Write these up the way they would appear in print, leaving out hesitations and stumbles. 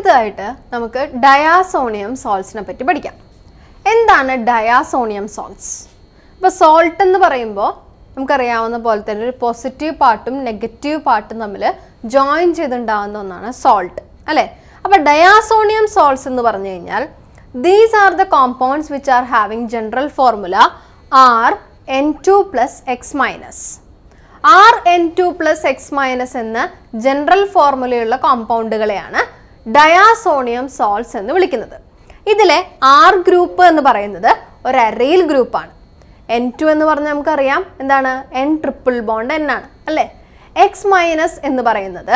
അടുത്തതായിട്ട് നമുക്ക് ഡയാസോണിയം സോൾട്സിനെ പറ്റി പഠിക്കാം. എന്താണ് ഡയാസോണിയം സോൾട്സ്? ഇപ്പോൾ സോൾട്ട് എന്ന് പറയുമ്പോൾ നമുക്കറിയാവുന്ന പോലെ തന്നെ ഒരു പോസിറ്റീവ് പാർട്ടും നെഗറ്റീവ് പാർട്ടും തമ്മിൽ ജോയിൻ ചെയ്തുണ്ടാകുന്ന ഒന്നാണ് സോൾട്ട്, അല്ലേ? അപ്പോൾ ഡയാസോണിയം സോൾട്സ് എന്ന് പറഞ്ഞു കഴിഞ്ഞാൽ these are the compounds which are having general formula Rn2+X-. Rn2+X- എന്ന ജനറൽ ഫോർമുലയുള്ള കോമ്പൗണ്ടുകളെയാണ് ഡയാസോണിയം സോൾട്സ് എന്ന് വിളിക്കുന്നത്. ഇതിലെ R ഗ്രൂപ്പ് എന്ന് പറയുന്നത് ഒരു അരയിൽ ഗ്രൂപ്പാണ്. N2 എന്ന് പറഞ്ഞാൽ നമുക്കറിയാം എന്താണ്, N ട്രിപ്പിൾ ബോണ്ട് N ആണ്, അല്ലേ? X- എന്ന് പറയുന്നത്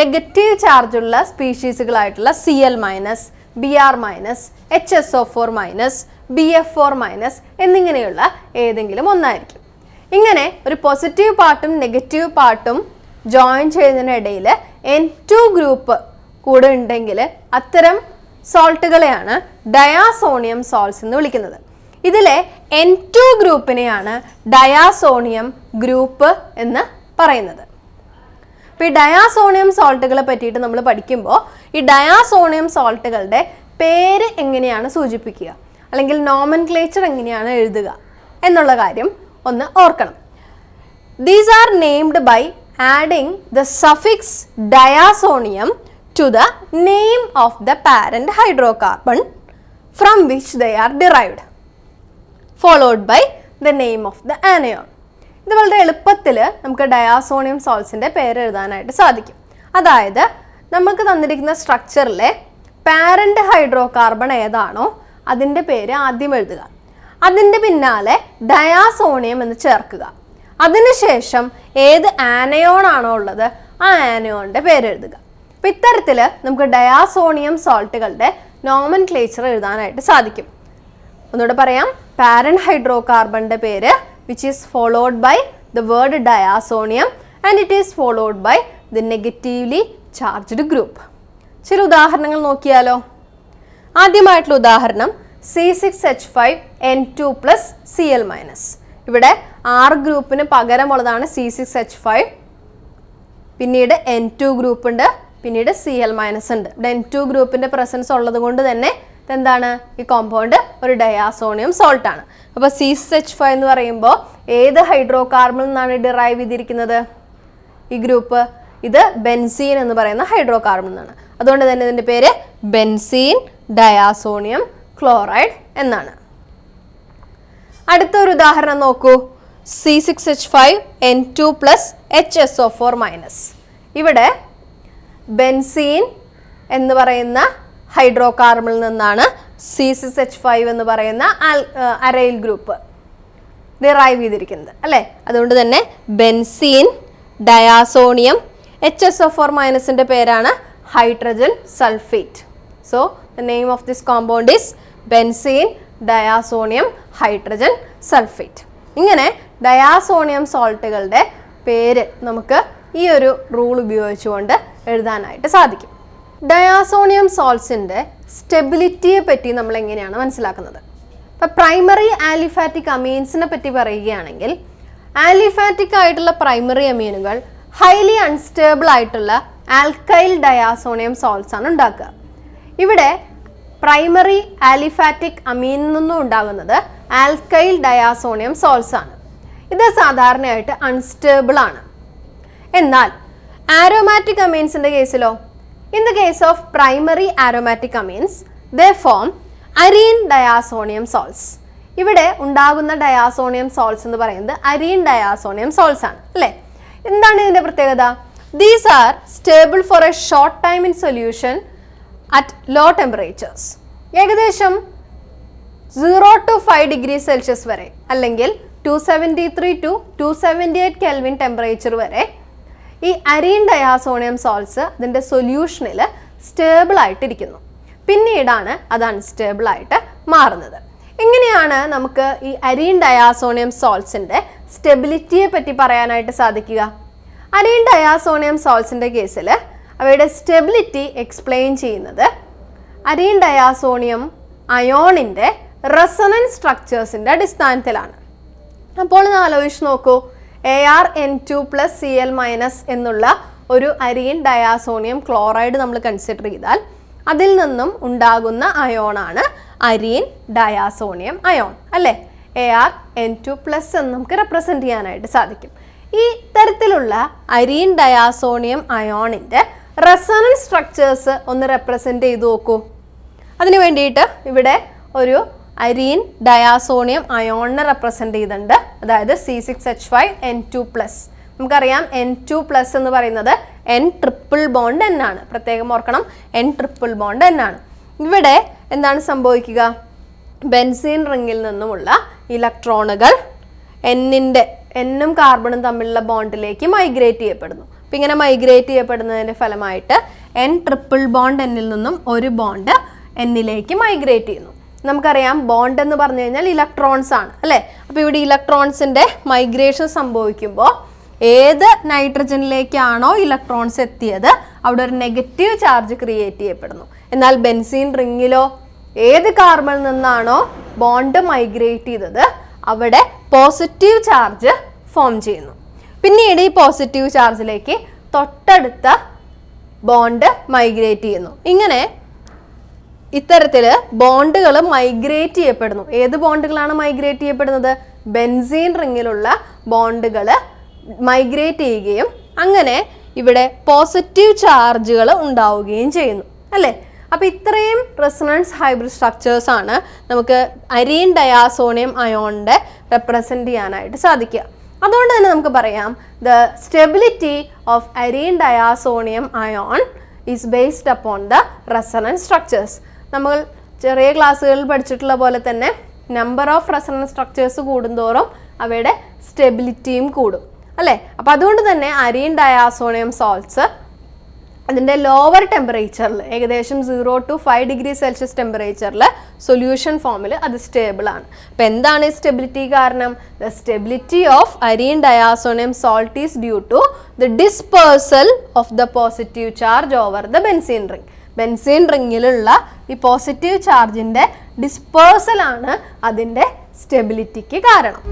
നെഗറ്റീവ് ചാർജുള്ള സ്പീഷീസുകളായിട്ടുള്ള Cl-, Br-, HSO4-, BF4- എന്നിങ്ങനെയുള്ള ഏതെങ്കിലും ഒന്നായിരിക്കും. ഇങ്ങനെ ഒരു പോസിറ്റീവ് പാർട്ടും നെഗറ്റീവ് പാർട്ടും ജോയിൻ ചെയ്യുന്നതിനിടയിൽ N2 ഗ്രൂപ്പ് കൂടെ ഉണ്ടെങ്കിൽ അത്തരം സോൾട്ടുകളെയാണ് ഡയാസോണിയം സോൾട്സ് എന്ന് വിളിക്കുന്നത്. ഇതിലെ N2 ഗ്രൂപ്പിനെയാണ് ഡയാസോണിയം ഗ്രൂപ്പ് എന്ന് പറയുന്നത്. അപ്പോൾ ഈ ഡയാസോണിയം സോൾട്ടുകളെ പറ്റിയിട്ട് നമ്മൾ പഠിക്കുമ്പോൾ ഈ ഡയാസോണിയം സോൾട്ടുകളുടെ പേര് എങ്ങനെയാണ് സൂചിപ്പിക്കുക, അല്ലെങ്കിൽ നോമൻക്ലേച്ചർ എങ്ങനെയാണ് എഴുതുക എന്നുള്ള കാര്യം ഒന്ന് ഓർക്കണം. These are named by adding the suffix diazonium to the name of the parent hydrocarbon from which they are derived, followed by the name of the anion. ഇത് വളരെ എളുപ്പത്തിൽ നമുക്ക് ഡയാസോണിയം സോൾട്സിൻ്റെ പേര് എഴുതാനായിട്ട് സാധിക്കും. അതായത് നമുക്ക് തന്നിരിക്കുന്ന സ്ട്രക്ചറിലെ പാരന്റ് ഹൈഡ്രോകാർബൺ ഏതാണോ അതിൻ്റെ പേര് ആദ്യം എഴുതുക. അതിൻ്റെ പിന്നാലെ ഡയാസോണിയം എന്ന് ചേർക്കുക. അതിനുശേഷം ഏത് ആനയോൺ ആണോ ഉള്ളത് ആ ആനയോണിൻ്റെ പേര് എഴുതുക. അപ്പോൾ ഇത്തരത്തിൽ നമുക്ക് ഡയാസോണിയം സോൾട്ടുകളുടെ നോമൻക്ലേച്ചർ എഴുതാനായിട്ട് സാധിക്കും. ഒന്നുകൂടെ പറയാം, പാരന്റ് ഹൈഡ്രോകാർബണിൻ്റെ പേര് which is followed by the word diazonium and it is followed by the negatively charged group. ചില ഉദാഹരണങ്ങൾ നോക്കിയാലോ. ആദ്യമായിട്ടുള്ള ഉദാഹരണം C6H5N2+Cl-. ഇവിടെ R ഗ്രൂപ്പിന് പകരമുള്ളതാണ് C6H5, പിന്നീട് N2 ഗ്രൂപ്പ് ഉണ്ട്, പിന്നീട് Cl- ഉണ്ട്. ഇവിടെ N2 ഗ്രൂപ്പിൻ്റെ പ്രസൻസ് ഉള്ളത് കൊണ്ട് തന്നെ എന്താണ്, ഈ കോമ്പൗണ്ട് ഒരു ഡയാസോണിയം സോൾട്ട് ആണ്. അപ്പോൾ C6H5 എന്ന് പറയുമ്പോൾ ഏത് ഹൈഡ്രോകാർബണിൽ നിന്നാണ് ഡിറൈവ് ചെയ്തിരിക്കുന്നത് ഈ ഗ്രൂപ്പ്? ഇത് ബെൻസീൻ എന്ന് പറയുന്ന ഹൈഡ്രോകാർബൺ എന്നാണ്. അതുകൊണ്ട് തന്നെ ഇതിൻ്റെ പേര് ബെൻസീൻ ഡയാസോണിയം ക്ലോറൈഡ് എന്നാണ്. അടുത്തൊരു ഉദാഹരണം നോക്കൂ. C6H5N2+HSO4-. ഇവിടെ ബെൻസീൻ എന്ന് പറയുന്ന ഹൈഡ്രോകാർബണിൽ നിന്നാണ് C6H5 എന്ന് പറയുന്ന അരൈൽ ഗ്രൂപ്പ് ഡിറൈവ് ചെയ്തിരിക്കുന്നത്, അല്ലേ? അതുകൊണ്ട് തന്നെ ബെൻസീൻ ഡയാസോണിയം HSO4-ൻ്റെ പേരാണ് hydrogen sulphate. So the name of this compound is benzene diazonium hydrogen sulphate. ഇങ്ങനെ ഡയാസോണിയം സോൾട്ടുകളുടെ പേര് നമുക്ക് ഈ ഒരു റൂൾ ഉപയോഗിച്ചുകൊണ്ട് എഴുതാനായിട്ട് സാധിക്കും. ഡയാസോണിയം സോൾട്സിൻ്റെ സ്റ്റെബിലിറ്റിയെ പറ്റി നമ്മൾ എങ്ങനെയാണ് മനസ്സിലാക്കുന്നത്? ഇപ്പോൾ പ്രൈമറി ആലിഫാറ്റിക് അമീൻസിനെ പറ്റി പറയുകയാണെങ്കിൽ ആലിഫാറ്റിക് ആയിട്ടുള്ള പ്രൈമറി അമീനുകൾ ഹൈലി അൺസ്റ്റേബിൾ ആയിട്ടുള്ള ആൽക്കൈൽ ഡയാസോണിയം സോൾട്സ് ആണ് ഉണ്ടാക്കുക. ഇവിടെ പ്രൈമറി ആലിഫാറ്റിക് അമീനിൽ നിന്നും ഉണ്ടാകുന്നത് ആൽക്കൈൽ ഡയാസോണിയം സോൾട്സ് ആണ്. ഇത് സാധാരണയായിട്ട് അൺസ്റ്റേബിൾ ആണ്. എന്നാൽ ആരോമാറ്റിക് അമീൻസിൻ്റെ കേസിലോ, in the case of primary aromatic amines they form arene diazonium salts. ഇവിടെ ഉണ്ടാകുന്ന ഡയാസോണിയം സോൾട്സ് എന്ന് പറയുന്നത് അരീൻ ഡയാസോണിയം സോൾട്സ് ആണ്, അല്ലേ? എന്താണ് ഇതിൻ്റെ പ്രത്യേകത? These are stable for a short time in solution at low temperatures. ഏകദേശം 0 to 5 ഡിഗ്രി സെൽഷ്യസ് വരെ, അല്ലെങ്കിൽ 273 to 278 കെൽവിൻ ടെമ്പറേച്ചർ വരെ ഈ അരീൻ ഡയാസോണിയം സോൾട്സ് അതിൻ്റെ സൊല്യൂഷനിൽ സ്റ്റേബിൾ ആയിട്ടിരിക്കുന്നു. പിന്നീടാണ് അത് അൺസ്റ്റേബിൾ ആയിട്ട് മാറുന്നത്. എങ്ങനെയാണ് നമുക്ക് ഈ അരീൻ ഡയാസോണിയം സോൾട്സിൻ്റെ സ്റ്റെബിലിറ്റിയെ പറ്റി പറയാനായിട്ട് സാധിക്കുക? അരീൻ ഡയാസോണിയം സോൾട്സിൻ്റെ കേസിൽ അവയുടെ സ്റ്റെബിലിറ്റി എക്സ്പ്ലെയിൻ ചെയ്യുന്നത് അരീൻ ഡയാസോണിയം അയോണിൻ്റെ റെസൊണൻസ് സ്ട്രക്ചേഴ്സിൻ്റെ അടിസ്ഥാനത്തിലാണ്. അപ്പോൾ ഒന്ന് ആലോചിച്ച് നോക്കൂ. Arn2+Cl- എന്നുള്ള ഒരു അരീൻ ഡയാസോണിയം ക്ലോറൈഡ് നമ്മൾ കൺസിഡർ ചെയ്താൽ അതിൽ നിന്നും ഉണ്ടാകുന്ന അയോണാണ് അരീൻ ഡയാസോണിയം അയോൺ അല്ലേ. Ar(N2+) എന്ന് നമുക്ക് റെപ്രസെൻറ്റ് ചെയ്യാനായിട്ട് സാധിക്കും. ഈ തരത്തിലുള്ള അരീൻ ഡയാസോണിയം അയോണിൻ്റെ റെസൊണൻസ് സ്ട്രക്ചേഴ്സ് ഒന്ന് റെപ്രസെൻറ്റ് ചെയ്ത് നോക്കൂ. അതിന് വേണ്ടിയിട്ട് ഇവിടെ ഒരു അരീൻ ഡയാസോണിയം അയോണിനെ റെപ്രസെൻറ്റ് ചെയ്തിട്ടുണ്ട്. അതായത് C6H5N2+. നമുക്കറിയാം N2+ എന്ന് പറയുന്നത് N∧N ആണ്. പ്രത്യേകം ഓർക്കണം, N∧N ആണ്. ഇവിടെ എന്താണ് സംഭവിക്കുക? ബെൻസീൻ റിങ്ങിൽ നിന്നുമുള്ള ഇലക്ട്രോണുകൾ എന്നും കാർബണും തമ്മിലുള്ള ബോണ്ടിലേക്ക് മൈഗ്രേറ്റ് ചെയ്യപ്പെടുന്നു. അപ്പം ഇങ്ങനെ മൈഗ്രേറ്റ് ചെയ്യപ്പെടുന്നതിൻ്റെ ഫലമായിട്ട് N∧Nൽ നിന്നും ഒരു ബോണ്ട് എന്നിലേക്ക് മൈഗ്രേറ്റ് ചെയ്യുന്നു. നമുക്കറിയാം ബോണ്ട് എന്ന് പറഞ്ഞു കഴിഞ്ഞാൽ ഇലക്ട്രോൺസ് ആണ് അല്ലേ. അപ്പോൾ ഇവിടെ ഇലക്ട്രോൺസിൻ്റെ മൈഗ്രേഷൻ സംഭവിക്കുമ്പോൾ ഏത് നൈട്രജനിലേക്കാണോ ഇലക്ട്രോൺസ് എത്തിയത് അവിടെ ഒരു നെഗറ്റീവ് ചാർജ് ക്രിയേറ്റ് ചെയ്യപ്പെടുന്നു. എന്നാൽ ബെൻസീൻ റിങ്ങിലോ ഏത് കാർബണിൽ നിന്നാണോ ബോണ്ട് മൈഗ്രേറ്റ് ചെയ്തത് അവിടെ പോസിറ്റീവ് ചാർജ് ഫോം ചെയ്യുന്നു. പിന്നീട് ഈ പോസിറ്റീവ് ചാർജിലേക്ക് തൊട്ടടുത്ത ബോണ്ട് മൈഗ്രേറ്റ് ചെയ്യുന്നു. ഇങ്ങനെ ഇത്തരത്തിൽ ബോണ്ടുകൾ മൈഗ്രേറ്റ് ചെയ്യപ്പെടുന്നു. ഏത് ബോണ്ടുകളാണ് മൈഗ്രേറ്റ് ചെയ്യപ്പെടുന്നത്? ബെൻസീൻ റിങ്ങിലുള്ള ബോണ്ടുകൾ മൈഗ്രേറ്റ് ചെയ്യുകയും അങ്ങനെ ഇവിടെ പോസിറ്റീവ് ചാർജുകൾ ഉണ്ടാവുകയും ചെയ്യുന്നു അല്ലേ. അപ്പോൾ ഇത്രയും റെസൊണൻസ് ഹൈബ്രിഡ് സ്ട്രക്ചേഴ്സ് ആണ് നമുക്ക് അരീൻ ഡയാസോണിയം അയോണിൻ്റെ റെപ്രസെൻറ്റ് ചെയ്യാനായിട്ട് സാധിക്കുക. അതുകൊണ്ട് തന്നെ നമുക്ക് പറയാം the stability of arene diazonium ion is based upon the resonance structures. നമ്മൾ ചെറിയ ക്ലാസ്സുകളിൽ പഠിച്ചിട്ടുള്ള പോലെ തന്നെ നമ്പർ ഓഫ് റെസൊണൻസ് സ്ട്രക്ചേഴ്സ് കൂടുന്തോറും അവയുടെ സ്റ്റെബിലിറ്റിയും കൂടും അല്ലേ. അപ്പോൾ അതുകൊണ്ട് തന്നെ അരീൻ ഡയാസോണിയം സോൾട്ട്സ് അതിൻ്റെ ലോവർ ടെമ്പറേച്ചറിൽ ഏകദേശം 0 to 5 degree Celsius ടെമ്പറേച്ചറിൽ സൊല്യൂഷൻ ഫോമിൽ അത് സ്റ്റേബിൾ ആണ്. അപ്പോൾ എന്താണ് ഈ സ്റ്റെബിലിറ്റി കാരണം? The stability of arene diazonium salt is due to the dispersal of the positive charge over the benzene ring. Benzene റിങ്ങിലുള്ള ഈ പോസിറ്റീവ് ചാർജിൻ്റെ ഡിസ്പേഴ്സലാണ് അതിൻ്റെ സ്റ്റെബിലിറ്റിക്ക് കാരണം.